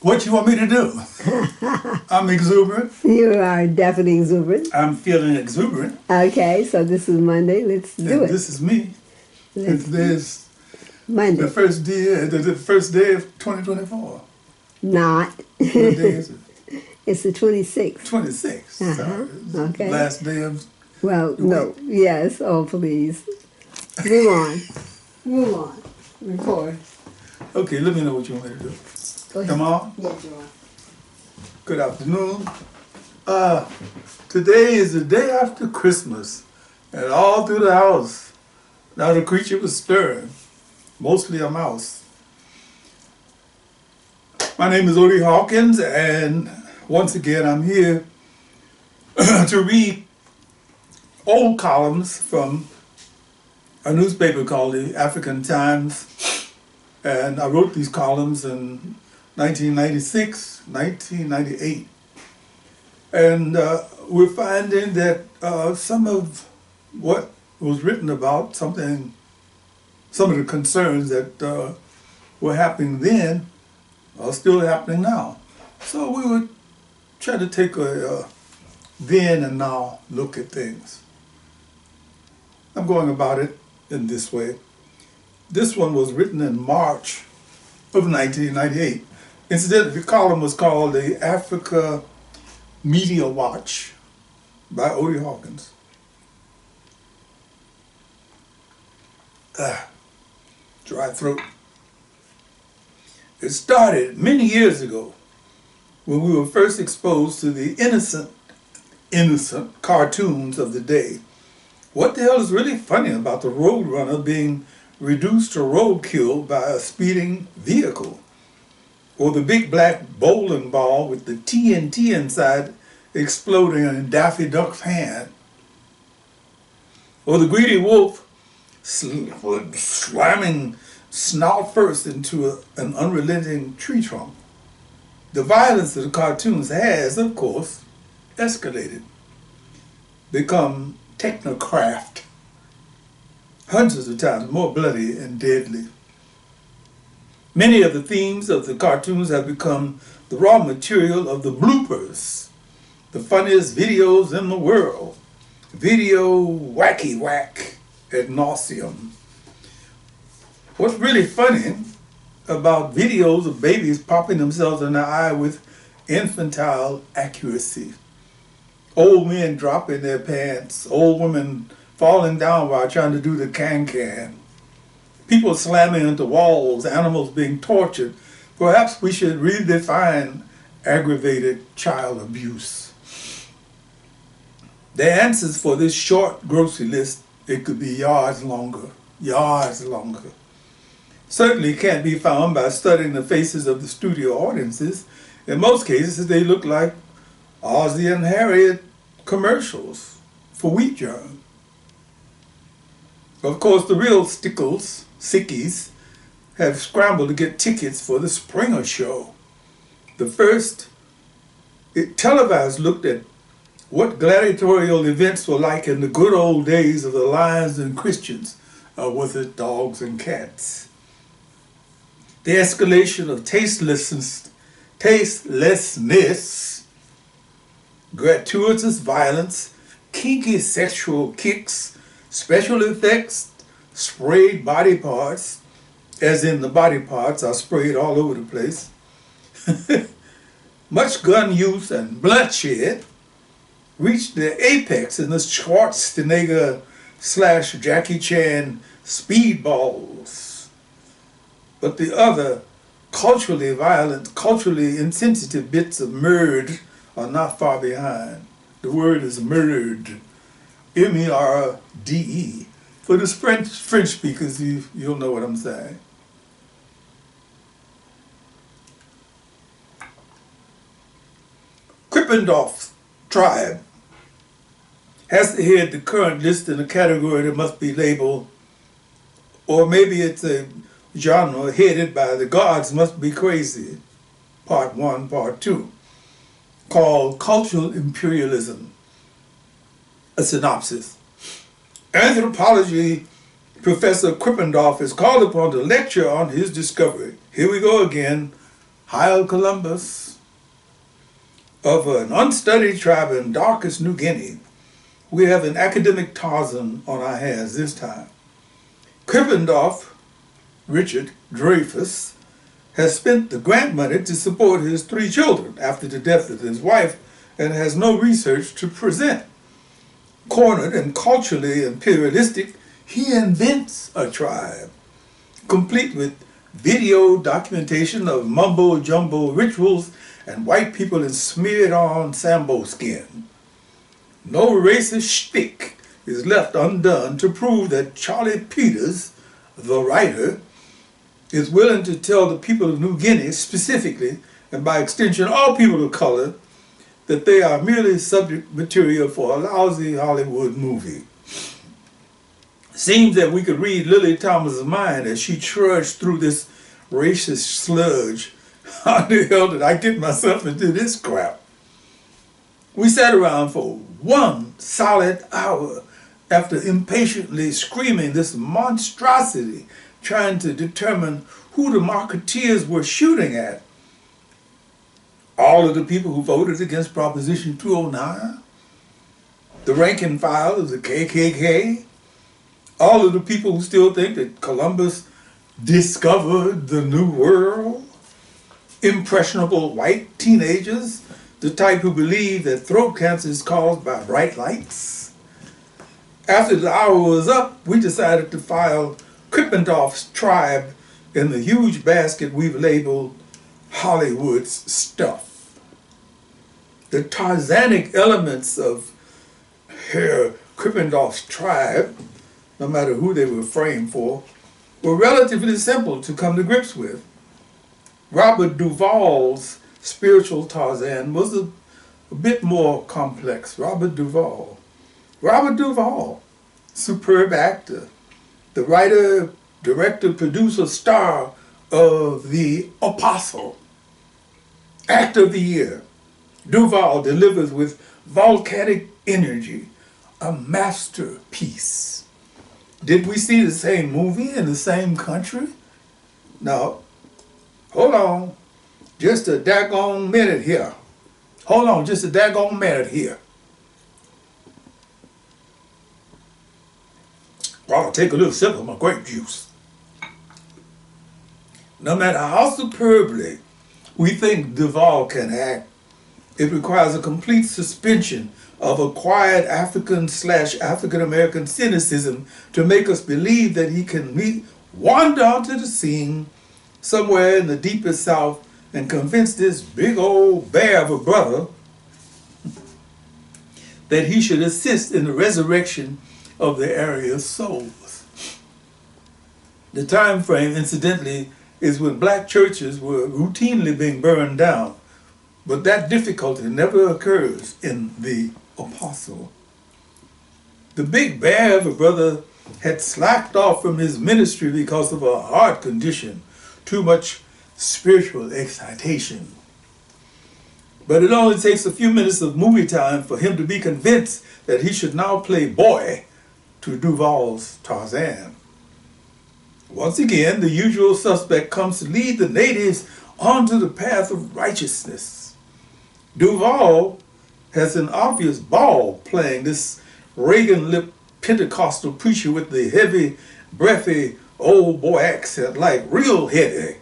What you want me to do? I'm exuberant. You are definitely exuberant. I'm feeling exuberant. Okay, so this is Monday. Let's do And it. this is me. Today's Monday. the first day of 2024. Not. What day is it? It's the 26th. 26. Okay. Last day of Well, the no. week. Yes. Oh, please. Move on. Move on. Record. Okay, let me know what you want me to do. Go ahead. Come on. Yes, you are. Good afternoon. Today is the day after Christmas, and all through the house, not a creature was stirring, mostly a mouse. My name is Odie Hawkins, and once again I'm here to read old columns from a newspaper called the African Times, and I wrote these columns in 1996, 1998. And we're finding that some of what was written about some of the concerns that were happening then are still happening now. So we would try to take a then and now look at things. I'm going about it in this way. This one was written in March of 1998. Incidentally, the column was called the Africa Media Watch by Odie Hawkins. Dry throat. It started many years ago when we were first exposed to the innocent cartoons of the day. What the hell is really funny about the Roadrunner being reduced to roadkill by a speeding vehicle? Or the big black bowling ball with the TNT inside exploding in Daffy Duck's hand? Or the greedy wolf slamming snout first into an unrelenting tree trunk? The violence of the cartoons has, of course, escalated, become techocrafted, hundreds of times more bloody and deadly. Many of the themes of the cartoons have become the raw material of the bloopers, the funniest videos in the world. Video wacky whack ad nauseum. What's really funny about videos of babies popping themselves in the eye with infantile accuracy, old men dropping their pants, old women falling down while trying to do the can-can, people slamming into walls, animals being tortured. Perhaps we should redefine aggravated child abuse. The answers for this short grocery list, it could be yards longer, yards longer. Certainly can't be found by studying the faces of the studio audiences. In most cases, they look like Ozzie and Harriet commercials for wheat germ. Of course, the real sickies, have scrambled to get tickets for the Springer Show. The first televised looked at what gladiatorial events were like in the good old days of the lions and Christians, or was it dogs and cats? The escalation of tastelessness, gratuitous violence, kinky sexual kicks, special effects, sprayed body parts, as in the body parts are sprayed all over the place, much gun use and bloodshed reached their apex in the Schwarzenegger / Jackie Chan speedballs. But the other culturally violent, culturally insensitive bits of murd are not far behind. The word is murd, M-E-R-D-E. For the French speakers, you'll know what I'm saying. Krippendorf's tribe has to head the current list in a category that must be labeled, or maybe it's a genre headed by The Gods Must Be Crazy, Part 1, Part 2, called Cultural Imperialism. A synopsis. Anthropology Professor Krippendorf is called upon to lecture on his discovery. Here we go again. Hail Columbus, of an unstudied tribe in darkest New Guinea, we have an academic Tarzan on our hands this time. Krippendorf Richard Dreyfus has spent the grant money to support his 3 children after the death of his wife and has no research to present. Cornered and culturally imperialistic, he invents a tribe, complete with video documentation of mumbo-jumbo rituals and white people in smeared-on Sambo skin. No racist shtick is left undone to prove that Charlie Peters, the writer, is willing to tell the people of New Guinea specifically, and by extension all people of color, that they are merely subject material for a lousy Hollywood movie. Seems that we could read Lily Thomas' mind as she trudged through this racist sludge. How the hell did I get myself into this crap? We sat around for 1 solid hour after impatiently screaming this monstrosity, trying to determine who the marketeers were shooting at. All of the people who voted against Proposition 209, the rank and file of the KKK, all of the people who still think that Columbus discovered the New World, impressionable white teenagers, the type who believe that throat cancer is caused by bright lights. After the hour was up, we decided to file Krippendorf's tribe in the huge basket we've labeled Hollywood's stuff. The Tarzanic elements of Herr Krippendorf's tribe, no matter who they were framed for, were relatively simple to come to grips with. Robert Duvall's spiritual Tarzan was a bit more complex. Robert Duvall, superb actor, the writer, director, producer, star of The Apostle, Actor of the Year. Duvall delivers with volcanic energy, a masterpiece. Did we see the same movie in the same country? No. Hold on. Just a daggone minute here. Hold on, just a daggone minute here. I'll take a little sip of my grape juice. No matter how superbly we think Duvall can act, it requires a complete suspension of acquired African/African-American cynicism to make us believe that he can wander onto the scene somewhere in the deepest South and convince this big old bear of a brother that he should assist in the resurrection of the area's souls. The time frame, incidentally, is when black churches were routinely being burned down, but that difficulty never occurs in The Apostle. The big bear of a brother had slacked off from his ministry because of a heart condition, too much spiritual excitation. But it only takes a few minutes of movie time for him to be convinced that he should now play boy to Duvall's Tarzan. Once again, the usual suspect comes to lead the natives onto the path of righteousness. Duvall has an obvious ball playing this Reagan-lipped Pentecostal preacher with the heavy, breathy old boy accent, like real heavy.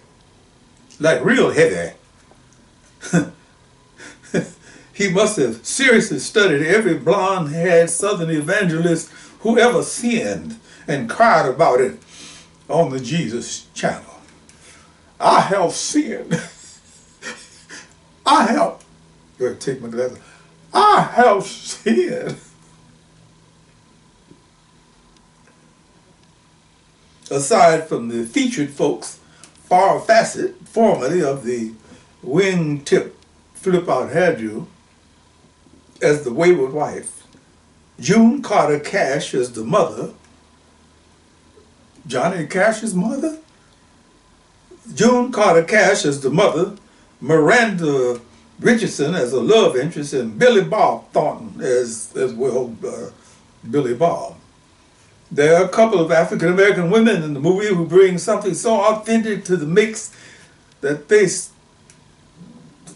He must have seriously studied every blonde-haired Southern evangelist who ever sinned and cried about it on the Jesus channel. I have sinned. Take my glasses. I have sinned. Aside from the featured folks, Farrah Fawcett, formerly of the wingtip flip-out hairdo, as the wayward wife, June Carter Cash as the mother, Johnny Cash's mother? June Carter Cash as the mother, Miranda Richardson as a love interest, and Billy Bob Thornton as Billy Bob. There are a couple of African-American women in the movie who bring something so authentic to the mix that they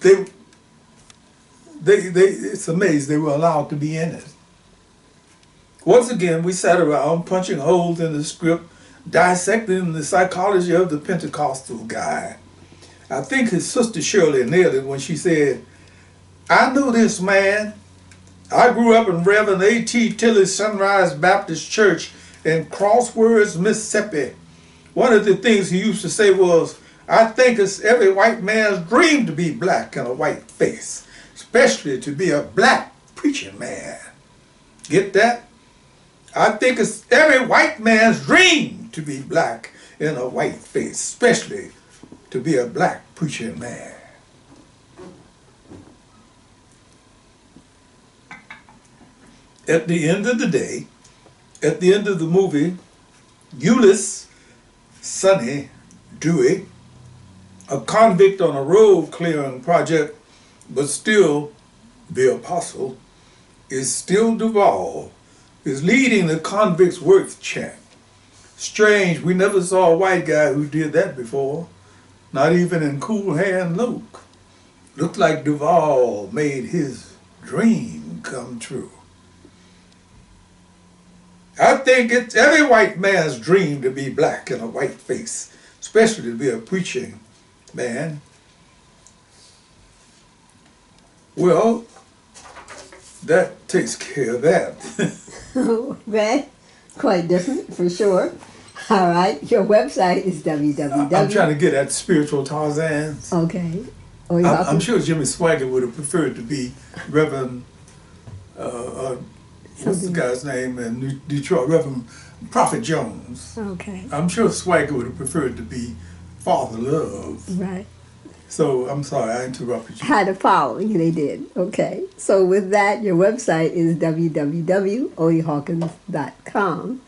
they, it's amazing they were allowed to be in it. Once again, we sat around punching holes in the script, dissecting the psychology of the Pentecostal guy. I think his sister Shirley nailed it when she said, I knew this man. I grew up in Reverend A.T. Tilley's Sunrise Baptist Church in Crosswords, Mississippi. One of the things he used to say was, I think it's every white man's dream to be black in a white face, especially to be a black preaching man. Get that? I think it's every white man's dream to be black in a white face, especially to be a black preaching man. At the end of the day, at the end of the movie, Ulysses, Sonny Dewey, a convict on a road clearing project, but still the apostle, is still Duval, is leading the convicts' worth chant. Strange, we never saw a white guy who did that before, not even in Cool Hand Luke. Looked like Duval made his dream come true. I think it's every white man's dream to be black in a white face, especially to be a preaching man. Well, that takes care of that. Okay, quite different for sure. All right, your website is www. I'm trying to get at spiritual Tarzans. Okay. I'm sure Jimmy Swaggart would have preferred to be Reverend, what's the guy's name in Detroit, Reverend Prophet Jones. Okay. I'm sure Swaggart would have preferred to be Father Love. Right. So I'm sorry, I interrupted you. Had a following, they did. Okay. So with that, your website is www.odiehawkins.com.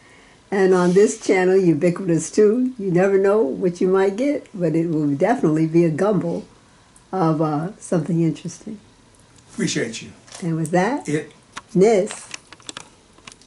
And on this channel, ubiquitous too, you never know what you might get, but it will definitely be a gumbo of something interesting. Appreciate you. And with that, Nis.